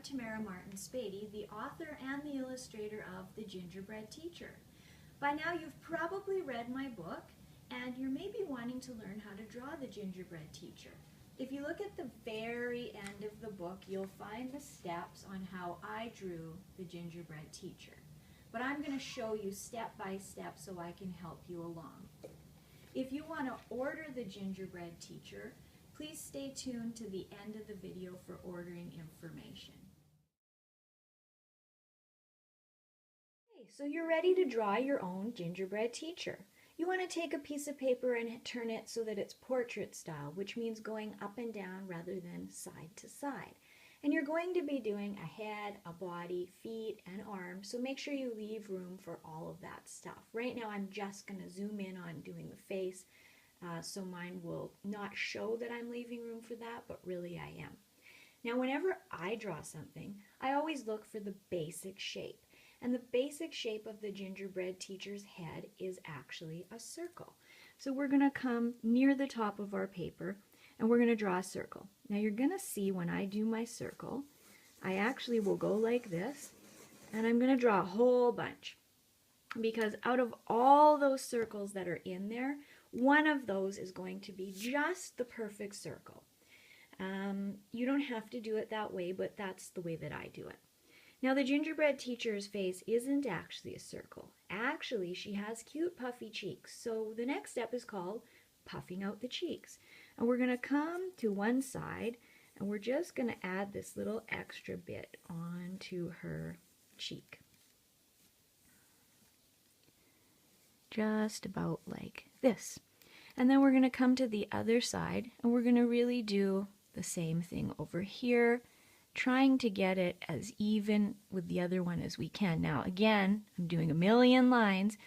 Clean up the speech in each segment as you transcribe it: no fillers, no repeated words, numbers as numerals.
Tamara Martin Spady, the author and the illustrator of The Gingerbread Teacher. By now you've probably read my book and you're maybe wanting to learn how to draw the Gingerbread Teacher. If you look at the very end of the book, you'll find the steps on how I drew the Gingerbread Teacher. But I'm going to show you step by step so I can help you along. If you want to order the Gingerbread Teacher, please stay tuned to the end of the video for ordering information. Okay, so you're ready to draw your own Gingerbread Teacher. You want to take a piece of paper and turn it so that it's portrait style, which means going up and down rather than side to side. And you're going to be doing a head, a body, feet, and arms, so make sure you leave room for all of that stuff. Right now I'm just going to zoom in on doing the face, so mine will not show that I'm leaving room for that, but really I am. Now whenever I draw something, I always look for the basic shape. And the basic shape of the Gingerbread Teacher's head is actually a circle. So we're going to come near the top of our paper and we're going to draw a circle. Now you're going to see when I do my circle, I actually will go like this and I'm going to draw a whole bunch. Because out of all those circles that are in there, one of those is going to be just the perfect circle. You don't have to do it that way, but that's the way that I do it. Now the Gingerbread Teacher's face isn't actually a circle. Actually, she has cute puffy cheeks. So the next step is called puffing out the cheeks. And we're going to come to one side and we're just going to add this little extra bit onto her cheek. Just about like this. And then we're going to come to the other side and we're going to really do the same thing over here, trying to get it as even with the other one as we can. Now again, I'm doing a million lines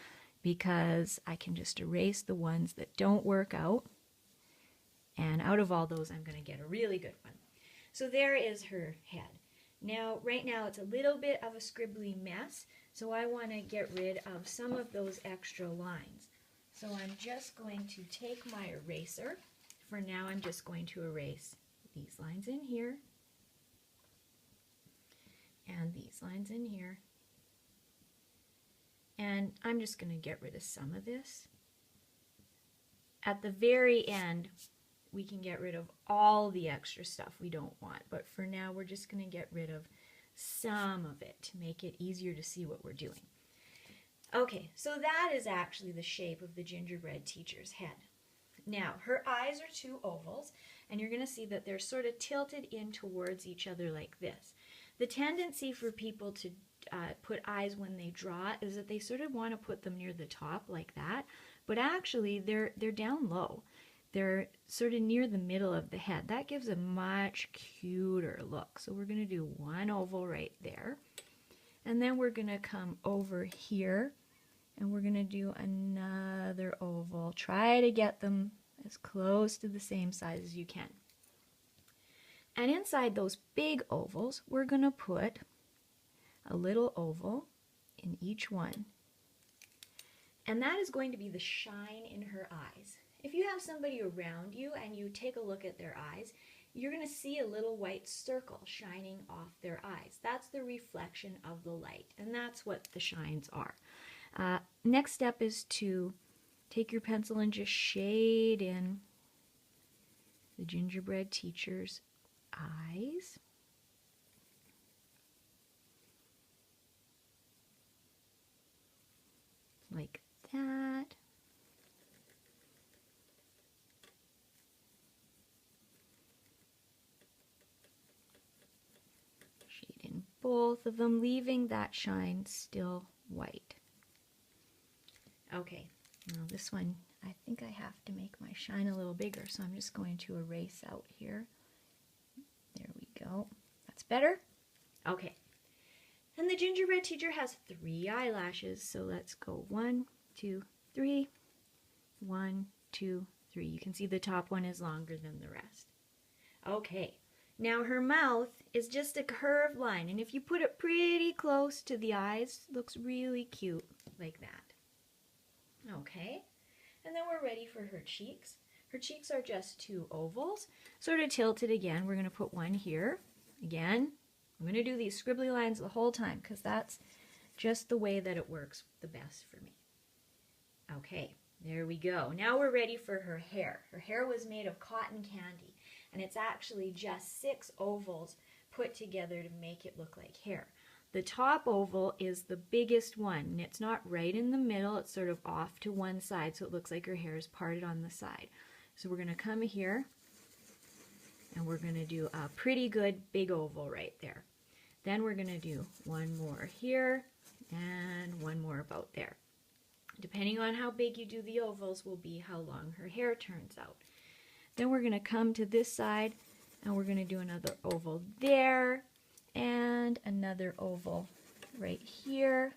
because I can just erase the ones that don't work out. And out of all those, I'm going to get a really good one. So there is her head. Now, right now, it's a little bit of a scribbly mess, so I want to get rid of some of those extra lines. So I'm just going to take my eraser. For now, I'm just going to erase these lines in here, and these lines in here. And I'm just going to get rid of some of this. At the very end, we can get rid of all the extra stuff we don't want. But for now, we're just going to get rid of some of it to make it easier to see what we're doing. Okay, so that is actually the shape of the Gingerbread Teacher's head. Now, her eyes are two ovals, and you're going to see that they're sort of tilted in towards each other like this. The tendency for people to put eyes when they draw is that they sort of want to put them near the top like that, but actually they're down low. They're sort of near the middle of the head. That gives a much cuter look. So we're going to do one oval right there, and then we're going to come over here and we're going to do another oval. Try to get them as close to the same size as you can. And inside those big ovals, we're going to put a little oval in each one. And that is going to be the shine in her eyes. If you have somebody around you and you take a look at their eyes, you're going to see a little white circle shining off their eyes. That's the reflection of the light, and that's what the shines are. Next step is to take your pencil and just shade in the Gingerbread Teacher's eyes. Like that. Shade in both of them, leaving that shine still white. Okay, now this one, I think I have to make my shine a little bigger, so I'm just going to erase out here. There we go. That's better? Okay. And the Gingerbread Teacher has 3 eyelashes, so let's go 1, 2, 3. 1, 2, 3. You can see the top one is longer than the rest. Okay. Now her mouth is just a curved line, and if you put it pretty close to the eyes, it looks really cute like that. Okay, and then we're ready for her cheeks. Her cheeks are just 2 ovals, sort of tilted again. We're going to put one here, again, I'm going to do these scribbly lines the whole time because that's just the way that it works the best for me. Okay, there we go. Now we're ready for her hair. Her hair was made of cotton candy, and it's actually just 6 ovals put together to make it look like hair. The top oval is the biggest one, and it's not right in the middle. It's sort of off to one side, so it looks like her hair is parted on the side. So we're going to come here, and we're going to do a pretty good big oval right there. Then we're going to do one more here, and one more about there. Depending on how big you do the ovals will be how long her hair turns out. Then we're going to come to this side, and we're going to do another oval there, and another oval right here,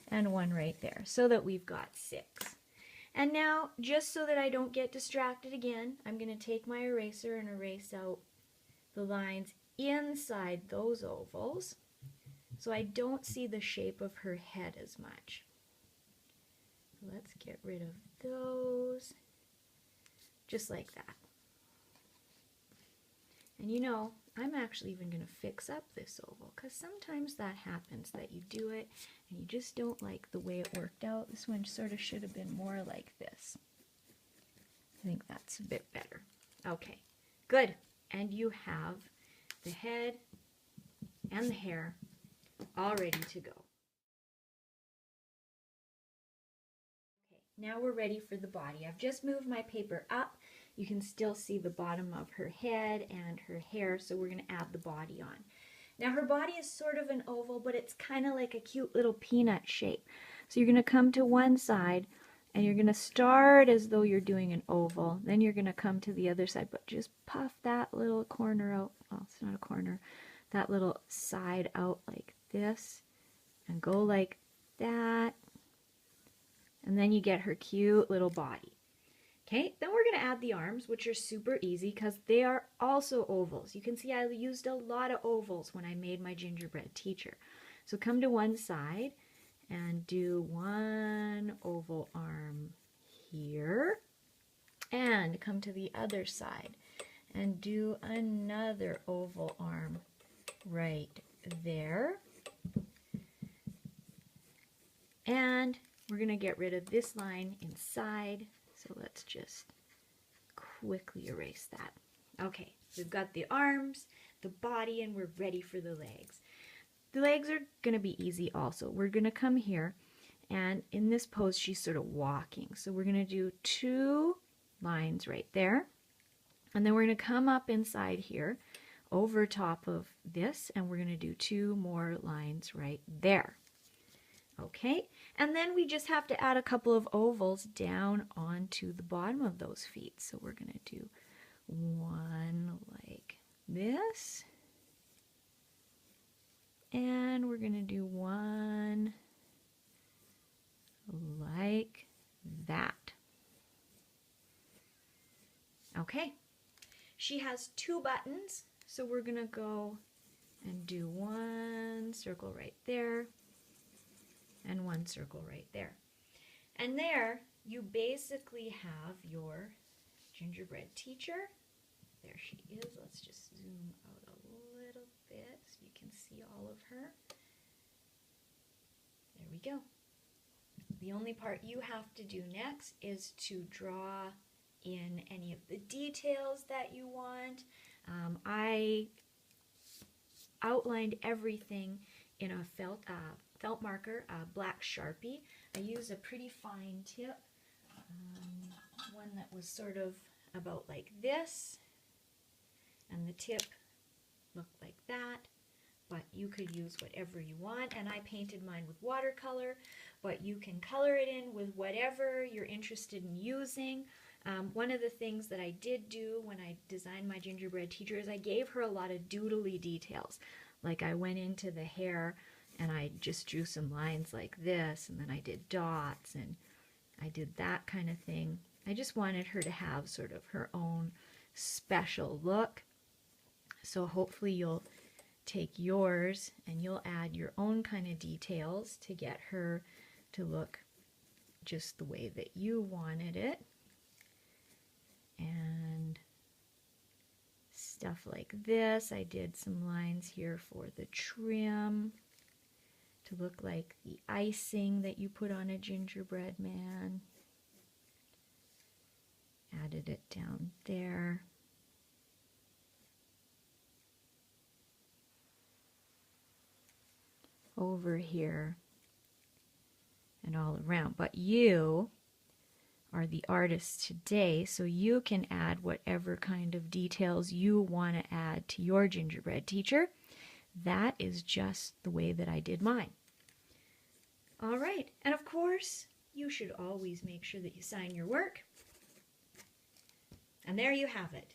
and one right there, so that we've got 6. And now, just so that I don't get distracted again, I'm going to take my eraser and erase out the lines inside those ovals, so I don't see the shape of her head as much. Let's get rid of those, just like that. And you know, I'm actually even going to fix up this oval, because sometimes that happens, that you do it and you just don't like the way it worked out. This one sort of should have been more like this. I think that's a bit better. Okay, good. And you have the head and the hair all ready to go. Okay, now we're ready for the body. I've just moved my paper up. You can still see the bottom of her head and her hair, so we're going to add the body on. Now her body is sort of an oval, but it's kind of like a cute little peanut shape. So you're going to come to one side, and you're going to start as though you're doing an oval. Then you're going to come to the other side, but just puff that little corner out. Oh, it's not a corner. That little side out like this, and go like that. And then you get her cute little body. Okay, then we're going to add the arms, which are super easy because they are also ovals. You can see I used a lot of ovals when I made my gingerbread teacher. So come to one side and do one oval arm here, and come to the other side and do another oval arm right there. And we're going to get rid of this line inside. So let's just quickly erase that. Okay, we've got the arms, the body, and we're ready for the legs. The legs are going to be easy also. We're going to come here, and in this pose she's sort of walking. So we're going to do 2 lines right there, and then we're going to come up inside here over top of this, and we're going to do 2 more lines right there. Okay, and then we just have to add a couple of ovals down onto the bottom of those feet. So we're going to do one like this, and we're going to do one like that. Okay, she has 2 buttons, so we're going to go and do one circle right there, and one circle right there. And there you basically have your gingerbread teacher. There she is. Let's just zoom out a little bit so you can see all of her. There we go. The only part you have to do next is to draw in any of the details that you want. I outlined everything in a felt marker, a black Sharpie. I used a pretty fine tip, one that was sort of about like this, and the tip looked like that, but you could use whatever you want, and I painted mine with watercolor, but you can color it in with whatever you're interested in using. One of the things that I did do when I designed my gingerbread teacher is I gave her a lot of doodly details. Like I went into the hair and I just drew some lines like this, and then I did dots, and I did that kind of thing. I just wanted her to have sort of her own special look. So hopefully you'll take yours and you'll add your own kind of details to get her to look just the way that you wanted it. And stuff like this. I did some lines here for the trim to look like the icing that you put on a gingerbread man. Added it down there. Over here and all around. But you are the artist today, so you can add whatever kind of details you want to add to your gingerbread teacher. That is just the way that I did mine. All right, and of course, you should always make sure that you sign your work. And there you have it.